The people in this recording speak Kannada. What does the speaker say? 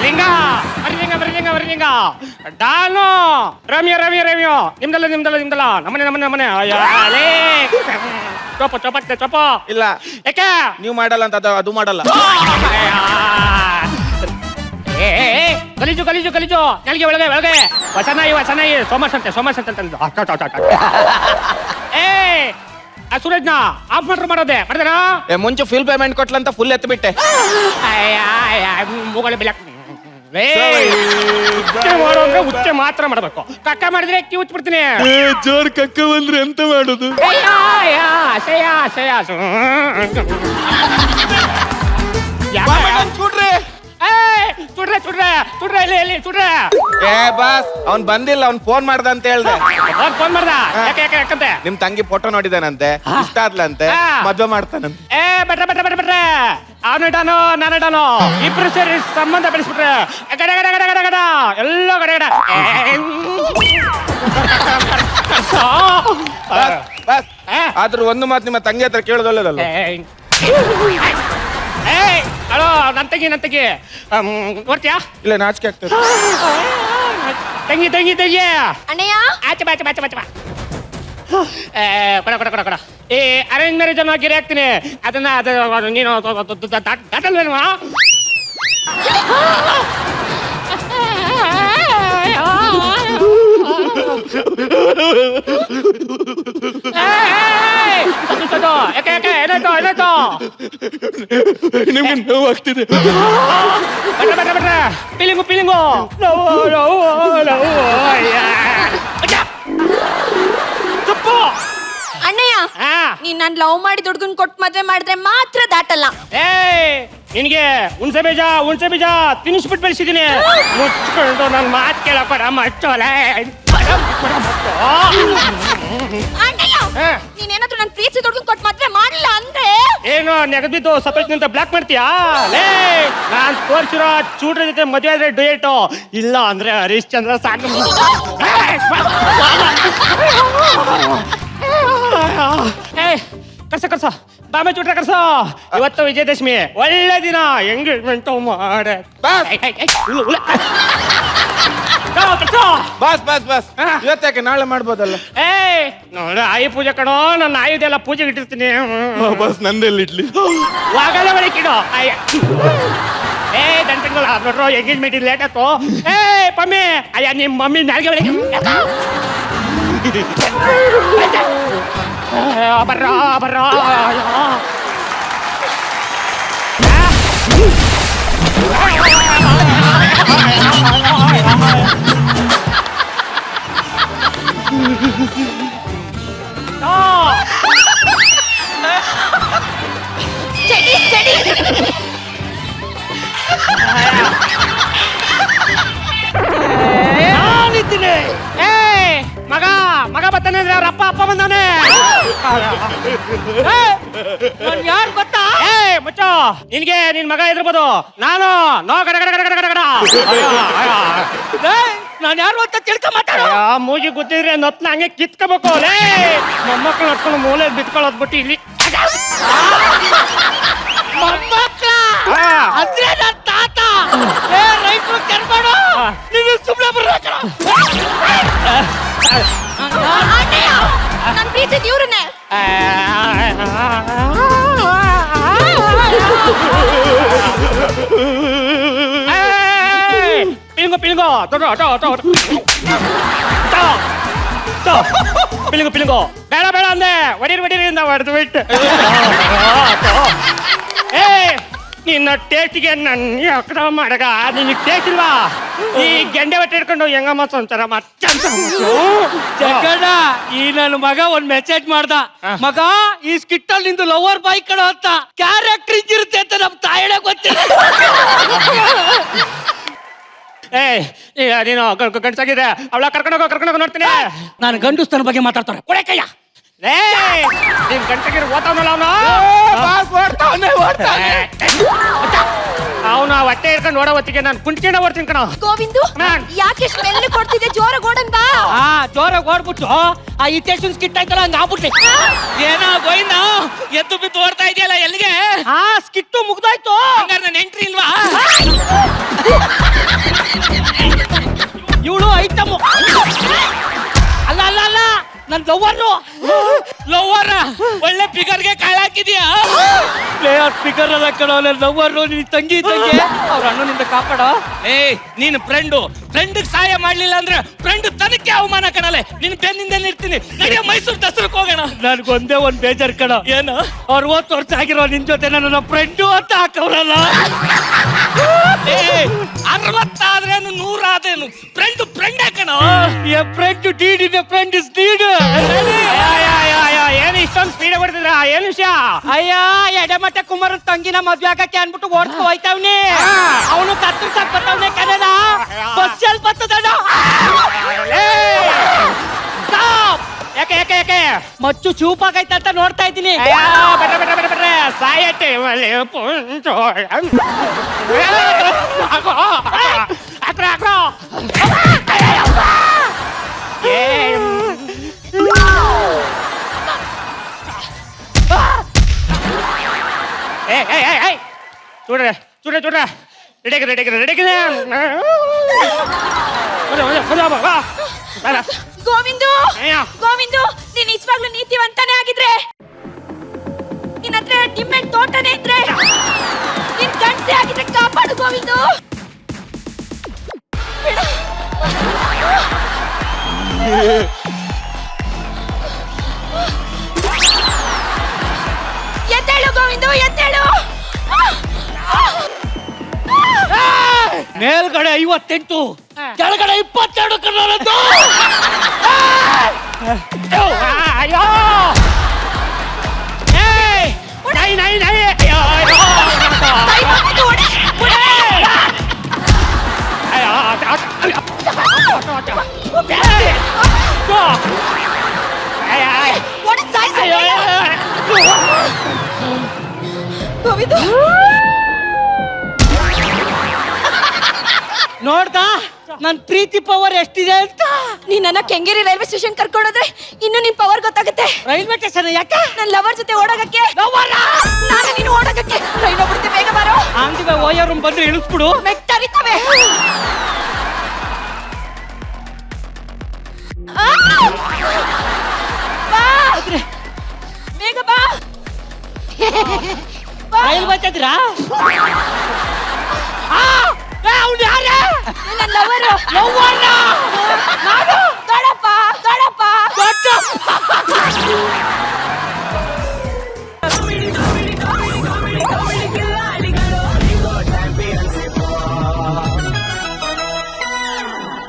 ಲಿಂಗ ಬರೀಲಿಂಗ ಡಾನು ರಮ್ಯ ನಿಮ್ದಲ್ಲ ನಮ್ಮನೆ ಚೊಪ್ಪ ಇಲ್ಲ ಯಾಕೆ ನೀವು ಮಾಡಲ್ಲ ಅಂತ ಅದು ಮಾಡಲ್ಲ. ಗಲೀಜು ನೆಲಗೆ ಒಳಗೆ ವಸನಾಯಿ ಸೋಮಸ್ ಅಂತ ಸೂರಜ್ನ ಆಫ್ ಮಾಡೋದೆ ಮಾಡಿದ್ರ ಮುಂಚೆ ಫುಲ್ ಪೇಮೆಂಟ್ ಕೊಟ್ಲಂತ ಫುಲ್ ಎತ್ತು ಬಿಟ್ಟೆ. ಮೂಗಳೆ ಬೆಲೆ ಉಚ್ಚೆ ಮಾತ್ರ ಮಾಡ್ಬೇಕು. ಕಕ್ಕ ಮಾಡಿದ್ರೆ ಕಿ ಉಚ್ಬಿಡ್ತೀನಿ. ಜೋರ್ ಕಕ್ಕ ಬಂದ್ರೆ ಎಂತ ಮಾಡುದು? ಚುಡ್ರೆ ಇಲ್ಲಿ ಏ ಬಾಸ್ ಅವ್ನ್ ಬಂದಿಲ್ಲ, ಅವ್ನ್ ಫೋನ್ ಮಾಡ್ದ ಅಂತ ಹೇಳ್ದೆ. ಫೋನ್ ಮಾಡ್ದ ಯಾಕಂತೆ ನಿಮ್ ತಂಗಿ ಫೋಟೋ ನೋಡಿದಾನಂತೆ, ಇಷ್ಟ ಆದ್ಲಂತೆ, ಮದ್ವೆ ಮಾಡ್ತಾನಂತೆ. ಬೆಟ್ರೆ ನಾನಿಡಾನು ಇಬ್ರು ಸೇರಿ ಸಂಬಂಧ ಬೆಳೆಸ್ಬಿಟ್ರೆ ಗಡ ಎಲ್ಲ ಗಡ ಆದ್ರೂ ಒಂದು ಮಾತು ನಿಮ್ಮ ತಂಗಿ ಹತ್ರ ಕೇಳೋದಲ್ಲದಲ್ಲ. ಹಲೋ ನನ್ ತೆಗಿ ನೋಡ್ತೀಯಾ? ಇಲ್ಲ ನಾಚಿಕೆ ಆಗ್ತದೆ. ತಂಗಿ ಅಣ್ಣಯ್ಯ ಆಚೆ ಬಾ ಕೊಡ ಈ ಅರೇಂಜ್ ಮ್ಯಾರೇಜ್ ಅನ್ನು ಗಿರಿ ಹಾಕ್ತೀನಿ. ಅದನ್ನ ನೀನು ದಾಟಲ್ವೇನುವಾ? ಏನಾಯ್ತು ನಿಮ್ಗೆ ನೋವು ಆಗ್ತಿದೆ. ಪೀಲಿಂಗು ತಪ್ಪು. ಅಣ್ಣಯ್ಯ ನೀನ್ ನಾನ್ ಲವ್ ಮಾಡಿ ದುಡ್ಗನ್ ಕೊಟ್ಟು ಮದ್ವೆ ಮಾಡಿದ್ರೆ ಮಾತ್ರ ದಾಟಲ್ಲ. ನಿನಗೆ ಹುಣ್ಸೆ ಬೀಜ ತಿನ್ನಿಸ್ಬಿಟ್ಟು ಬೆಳೆಸಿದೀನಿ. ಮುಚ್ಕೊಂಡು ನನ್ ಮಾತು ಕೇಳಪ್ಪ ಮಚ್ಚೋಲೆ. ನೀನೇನಾದ್ರೂ ನನ್ ಪ್ರೀತಿ ದುಡ್ಗನ್ ಕೊಟ್ಟು ಮದ್ವೆ ಮಾಡಲಿಲ್ಲ ಅಂದ್ರೆ ಏನು ನೆಗದಿದ್ದು ಸಪರೇಟ್ ನಿಂತ ಬ್ಲಾಕ್ ಮಾಡ್ತೀಯಾ? ನಾನ್ ತೋರ್ಸಿರೋ ಚೂಡ್ರ ಜೊತೆ ಮದುವೆ ಆದ್ರೆ ಡೇಟು, ಇಲ್ಲ ಅಂದ್ರೆ ಹರಿಶ್ಚಂದ್ರ ಸಾಕು. ಕರ್ಸ ಬಾಮೆ ಚೂಟ್ರ ಕರ್ಸ. ಇವತ್ತು ವಿಜಯದಶಮಿ, ಒಳ್ಳೆ ದಿನ, ಎಂಗೇಜ್ಮೆಂಟ್ ಮಾಡ. ಬಾಸ್ ಇವತ್ತಾಕೆ ನಾಳೆ ಮಾಡ್ಬೋದಲ್ಲ? ನೋಡ ಆಯಿ ಪೂಜೆ ಕಣೋ, ನನ್ನ ಆಯುಧೆಲ್ಲ ಪೂಜೆಗೆ ಇಟ್ಟಿರ್ತೀನಿ. ಬಾಸ್ ನಂದೆಲ್ಲ ಇಡ್ಲಿ ವಾಗಲ್ಲ ಒಳಕಿಡೋ ಆಯ. ದಂಟಗಳು ನೋಡ್ರು ಎಂಗೇಜ್ಮೆಂಟ್ ಲೇಟ್ ಆಯ್ತು. ಪಮ್ಮಿ ಅಯ್ಯ ನಿಮ್ಮ ಮಮ್ಮಿ ನಾಲ್ಗೆ ಒಳಗೆ ಬರ್ರ ನಾನಿದ್ದೀನಿ. ಮಗ ಬರ್ತಾನೆ ಅಂದ್ರೆ ಅವ್ರ ಅಪ್ಪ ಬಂದಾನೆ. ಯಾರು ಗೊತ್ತಾ? ಮುಚ್ಚೋ, ನಿನ್ಗೆ ನಿನ್ ಮಗ ಎದುರ್ಬೋದು. ನಾನು ನಾನು ಯಾರು ಅಂತ ತಿಳ್ಕೊ ಮಾತಾಡೋ. ಮೂಗಿ ಗೊತ್ತಿದ್ರೆ ನತ್ನ ಹಂಗೆ ಕಿತ್ಕೋಬೇಕು. ಮೊಮ್ಮಕ್ಕಳು ನಡ್ಕೊಂಡು ಮೂಲೆ ಬಿತ್ಕೊಳ್ಳೋದ್ ಬಿಟ್ಟು ಇಲ್ಲಿ ಮೊಮ್ಮಕ್ಕಳ ಅಂದ್ರೆ ನನ್ನ ತಾತ. ರೈತರು ಕೆರ್ಮಾಡು, ನೀನು ಸುಮ್ಮನೆ ಬರ್ಬೇಕ. ನನ್ನ ಪ್ರೀತಿ ಇವ್ರನ್ನೇ. ಪಿಲಿಂಗೋ ಪಿಲಿಂಗೋ ಬೇಡ ಅಂದೆ. ಒಡೀರಿ ಹೊಡೆದು ಬಿಟ್ಟು. ನಿನ್ನ ಟೇಸ್ಟಿಗೆ ನನ್ನ ಅಕಡ ಮಾಡಗ ನಿನಗೆ ಟೇಸ್ಟ್ ಇಲ್ವಾ? ಈ ಗೆಂಡೆ ಬಟ್ಟೆ ಹಿಡ್ಕೊಂಡು ಹೆಂಗಮ್ಮ ಸಂಸಾರ ಜಗಣ್ಣ, ಈ ನನ್ನ ಮಗ ಒಂದ್ ಮೆಸೇಜ್ ಮಾಡ್ದ. ಮಗ, ಈ ಸ್ಕಿಟ್ ಅಲ್ಲಿ ನಿಂದು ಲವರ್ ಬಾಯ್ ಕಡೆ ಅಂತ ಕ್ಯಾರೆಕ್ಟರ್ ಇರುತ್ತೆ ಅಂತ ನಮ್ ತಾಯಿಡೆ ಗೊತ್ತಿಲ್ಲ. ನೀನು ಗಂಡಸಾಗಿದೆ, ಅವಳ ಕರ್ಕೊಂಡೋಗೋ ನೋಡ್ತೀನಿ. ನಾನು ಗಂಡುಸ್ತನ ಬಗ್ಗೆ ಮಾತಾಡ್ತಾರೆ. ಕೊಡೆ ಕಯ್ಯ. ನೀನ್ ಗಂಟಗಿರಿ ಓದ್ತಾವನಲ್ಲ ಅವನು. ಅವನು ಹೊಟ್ಟೆ ಇಟ್ಕೊಂಡು ನೋಡೋ ಹೊತ್ತಿಗೆ ನಾನು ಕುಂಟ್ಕೊಂಡ ಬರ್ತೀನಿ ಕಣ. ಗೋವಿಂದು ನಾನ್. ಯಾಕೆ ಸ್ಮೆಲ್ ಕೊಡ್ತಿದೆ? ಜೋರಾಗಿ ಓಡನ್ ಬಾ. ಜೋರಾಗಿ ಓಡ್ಬಿಟ್ಟು ಆ ಇಟೇಷನ್ ಸ್ಕಿಟ್ ಆಯ್ತಲ್ಲ ಹಂಗ ಆಗ್ಬಿಟ್ರಿ. ಏನೋ ಗೋವಿಂದ ಎದ್ದು ಬಿದ್ದು ಓಡ್ತಾ ಇದೆಯಲ್ಲ ಎಲ್ಲಿಗೆ? ಸ್ಕಿಟ್ಟು ಮುಗ್ದಾಯ್ತು. ಹಂಗಾರೆ ನನ್ನ ಎಂಟ್ರಿ ಇಲ್ವಾ? ಇವಳು ಐಟಮ್ ಅಲ್ಲ ಅಲ್ಲ ಅಲ್ಲ ನನ್ ಲವ್ವರು. ಲವ್ವರ ಒಳ್ಳೆ ಫಿಗರ್ಗೆ ಕಾಳ ಹಾಕಿದ್ಯಾ? ಪ್ಲೇಯರ್ ಫಿಗರ್ ಅಲ್ಲ ಕಣೋ ನನ್ನ ಲವ್ವರು. ನೀನ್ ತಂಗಿ ಅವ್ರ ಅಣ್ಣನಿಂದ ಕಾಪಾಡ. ನೀನು ಫ್ರೆಂಡ್ ಸಹಾಯ ಮಾಡ್ಲಿಲ್ಲ ಅಂದ್ರೆ ಫ್ರೆಂಡ್ ತನಕ್ಕೆ ಅವಮಾನ ಕಣಲೆ. ನಿನ್ ಬೆನ್ನಿಂದ ಇರ್ತೀನಿ. ನನಗೆ ಮೈಸೂರು ದಸರಕ್ಕೆ ಹೋಗೋಣ. ನನ್ಗೊಂದೇ ಒಂದ್ ಬೇಜಾರ್ ಕಣ. ಏನು? 60 ವರ್ಷ ಆಗಿರೋ ನಿನ್ ಜೊತೆ ನನ್ನ ಫ್ರೆಂಡು ಅಂತ ಹಾಕವ್ರಲ್ಲ. 60 ಆದ್ರೇನು 100 ಆದ್ರೇನು ಫ್ರೆಂಡ್ ಕಣ. Friend deed in friend is deed. ಏನು ಇಷ್ಟೊಂದು ಸ್ಪೀಡ್ ಬರ್ತಿದ್ರ? ಏನು ವಿಷಯ? ಅಯ್ಯ ಎಡೆಮಠ ಕುಮಾರನ್ ತಂಗಿನ ಮದ್ವೆ ಆಗಕ್ಕೆ ಅನ್ಬಿಟ್ಟು ಓಡ್ಸ್ಕೊ ಹೋಯ್ತಾವ್ನಿ. ಅವನು ಕತ್ತರ್ಸಕ್ ಬರ್ತಾವ್ನೆ ಕಣನ. Bus L ಬರ್ತದಣ್ಣ. ಯಾಕೆ ಮಚ್ಚು ಚೂಪಾಗೈತೆ ಅಂತ ನೋಡ್ತಾ ಇದ್ದೀನಿ. ಬರ್ರೆ ಸಾಯಟ್ಟೆ చూడ రెడీ ಗೋವಿಂದು ಗೋವಿಂದು ನೀನ್ ನಿಜವಾಗ್ಲೂ ನೀತಿವಂತನೇ ಆಗಿದ್ರೆ, ನಿನ್ನ ಹತ್ರ ಡಿಮ್ಯಾಂಡ್ ತೋಟನೇ ಇದ್ರೆ, ನೀನ್ ಗಂಡಸೆ ಆಗಿದ್ರೆ ಕಾಪಾಡು ಗೋವಿಂದು. ಎದ್ದೇಳು ಗೋವಿಂದು, ಎದ್ದೇಳು. ಮೇಲ್ಗಡೆ 58, ಕೆಳಗಡೆ 22 ಕನ್ನಡದ್ದು. ಅಯ್ಯೋ ನೈ ಕೈ ಮುಗಿದು ಓಡಿ, ಓಡಿ. ಓಡಿ ಸಾಯ್ಸು. ಗೋವಿಂದು ನೋಡ್ದಾ ನನ್ ಪ್ರೀತಿ ಪವರ್ ಎಷ್ಟಿದೆ ಅಂತ. ನೀನ್ ನನ್ನ ಕೆಂಗೇರಿ ರೈಲ್ವೆ ಸ್ಟೇಷನ್ ಕರ್ಕೊಂಡೋದ್ರೆ ಇನ್ನು ನಿನ್ ಪವರ್ ಗೊತ್ತಾಗುತ್ತೆ. ರೈಲ್ವೆ ಸ್ಟೇಷನ್ ಯಾಕೆ? ನನ್ ಲವರ್ ಜೊತೆ ಓಡೋಗಕ್ಕೆ. ನಾನು ನೀನು ಓಡೋಗಕ್ಕೆ ಟ್ರೈನ್ ಹೋಗ್ಬಿಡುತ್ತೆ, ಬೇಗ ಬಾರೋ. ಅಂದಿವೆ ಓಯರ್ ಬಂದ್ರೆ ಇಳಿಸ್ಬಿಡು. ಮೆಟ್ಟರಿತವೆ. ಬೇಗ ಬಾ. ರೈಲ್ ಬರ್ತದ್ರಾ? ಅವ್ನು ಯಾರ? ನನ್ನ ಲವರ್. ನಾನು ದೊಡ್ಡಪ್ಪ. ದೊಡ್ಡ